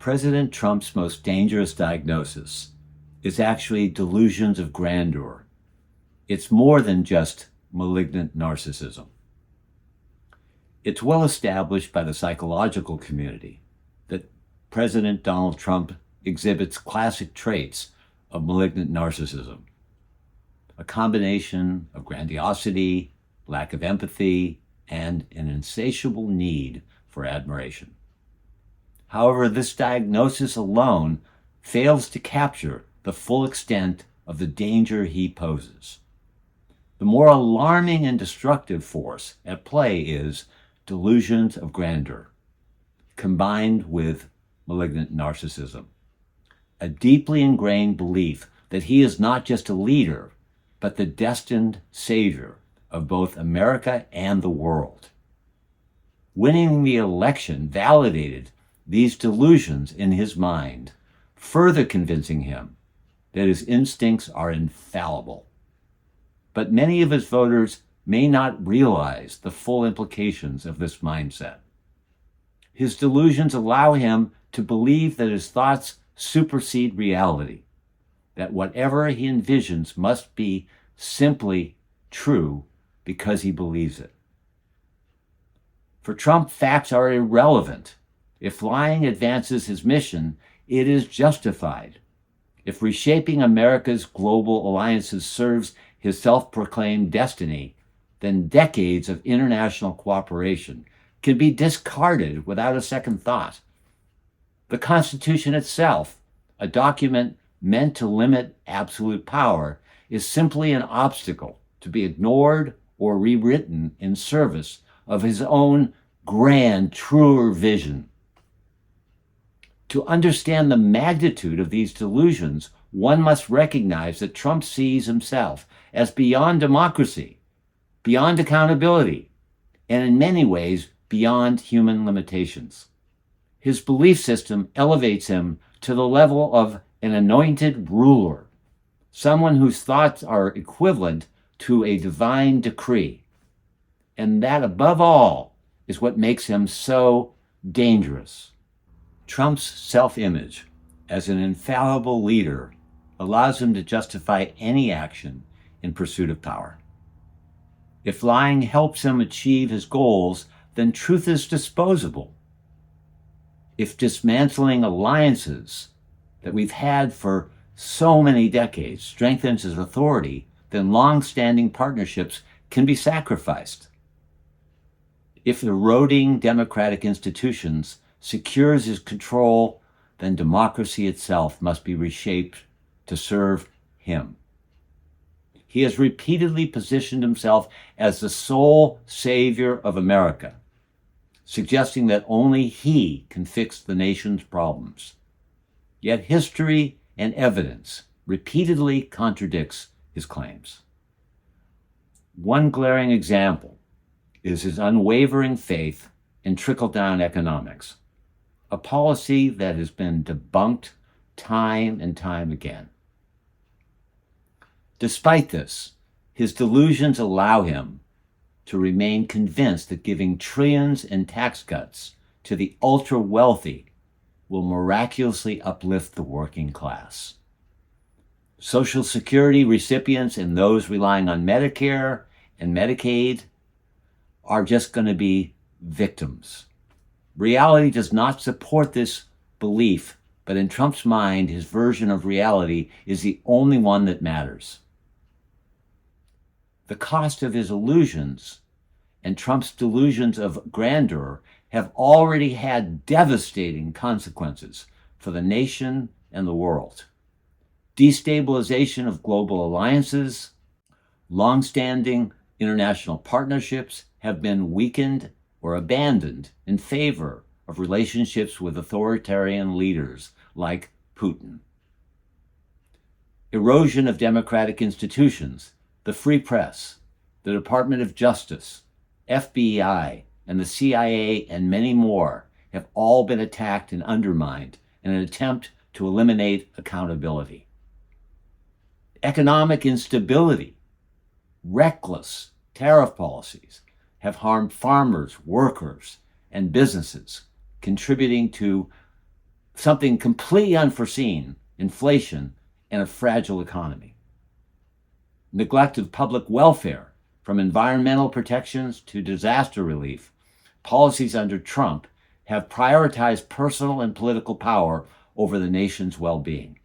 President Trump's most dangerous diagnosis is actually delusions of grandeur. It's more than just malignant narcissism. It's well established by the psychological community that President Donald Trump exhibits classic traits of malignant narcissism, a combination of grandiosity, lack of empathy, and an insatiable need for admiration. However, this diagnosis alone fails to capture the full extent of the danger he poses. The more alarming and destructive force at play is delusions of grandeur, combined with malignant narcissism, a deeply ingrained belief that he is not just a leader, but the destined savior of both America and the world. Winning the election validated these delusions in his mind, further convincing him that his instincts are infallible. But many of his voters may not realize the full implications of this mindset. His delusions allow him to believe that his thoughts supersede reality, that whatever he envisions must be simply true because he believes it. For Trump, facts are irrelevant. If lying advances his mission, it is justified. If reshaping America's global alliances serves his self-proclaimed destiny, then decades of international cooperation can be discarded without a second thought. The Constitution itself, a document meant to limit absolute power, is simply an obstacle to be ignored or rewritten in service of his own grand, truer vision. To understand the magnitude of these delusions, one must recognize that Trump sees himself as beyond democracy, beyond accountability, and in many ways beyond human limitations. His belief system elevates him to the level of an anointed ruler, someone whose thoughts are equivalent to a divine decree. And that, above all, is what makes him so dangerous. Trump's self-image as an infallible leader allows him to justify any action in pursuit of power. If lying helps him achieve his goals, then truth is disposable. If dismantling alliances that we've had for so many decades strengthens his authority, then long-standing partnerships can be sacrificed. If eroding democratic institutions secures his control, then democracy itself must be reshaped to serve him. He has repeatedly positioned himself as the sole savior of America, suggesting that only he can fix the nation's problems. Yet history and evidence repeatedly contradicts his claims. One glaring example is his unwavering faith in trickle-down economics, a policy that has been debunked time and time again. Despite this, his delusions allow him to remain convinced that giving trillions in tax cuts to the ultra-wealthy will miraculously uplift the working class. Social Security recipients and those relying on Medicare and Medicaid are just going to be victims. Reality does not support this belief, but in Trump's mind, his version of reality is the only one that matters. The cost of his illusions and Trump's delusions of grandeur have already had devastating consequences for the nation and the world. Destabilization of global alliances, long-standing international partnerships have been weakened or abandoned in favor of relationships with authoritarian leaders like Putin. Erosion of democratic institutions, the free press, the Department of Justice, FBI, and the CIA, and many more have all been attacked and undermined in an attempt to eliminate accountability. Economic instability, reckless tariff policies have harmed farmers, workers, and businesses, contributing to something completely unforeseen, inflation, and a fragile economy. Neglect of public welfare, from environmental protections to disaster relief, policies under Trump have prioritized personal and political power over the nation's well-being.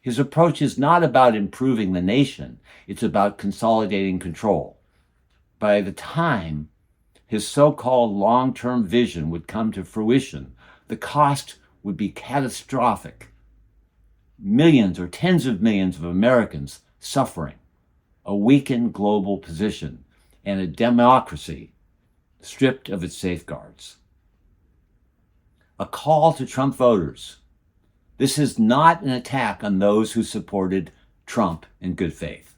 His approach is not about improving the nation, it's about consolidating control. By the time his so-called long-term vision would come to fruition, the cost would be catastrophic. Millions or tens of millions of Americans suffering, a weakened global position, and a democracy stripped of its safeguards. A call to Trump voters. This is not an attack on those who supported Trump in good faith.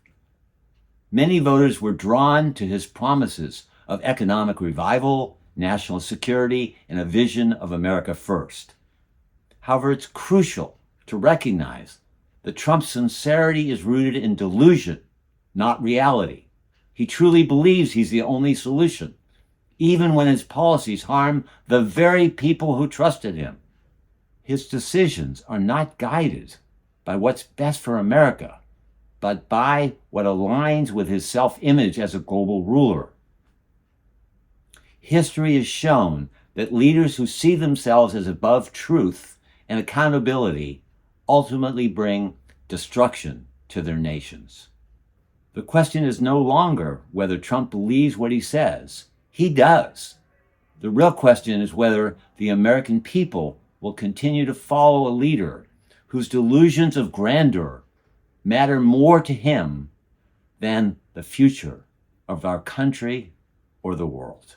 Many voters were drawn to his promises of economic revival, national security, and a vision of America first. However, it's crucial to recognize that Trump's sincerity is rooted in delusion, not reality. He truly believes he's the only solution, even when his policies harm the very people who trusted him. His decisions are not guided by what's best for America, but by what aligns with his self-image as a global ruler. History has shown that leaders who see themselves as above truth and accountability ultimately bring destruction to their nations. The question is no longer whether Trump believes what he says. He does. The real question is whether the American people will continue to follow a leader whose delusions of grandeur matter more to him than the future of our country or the world.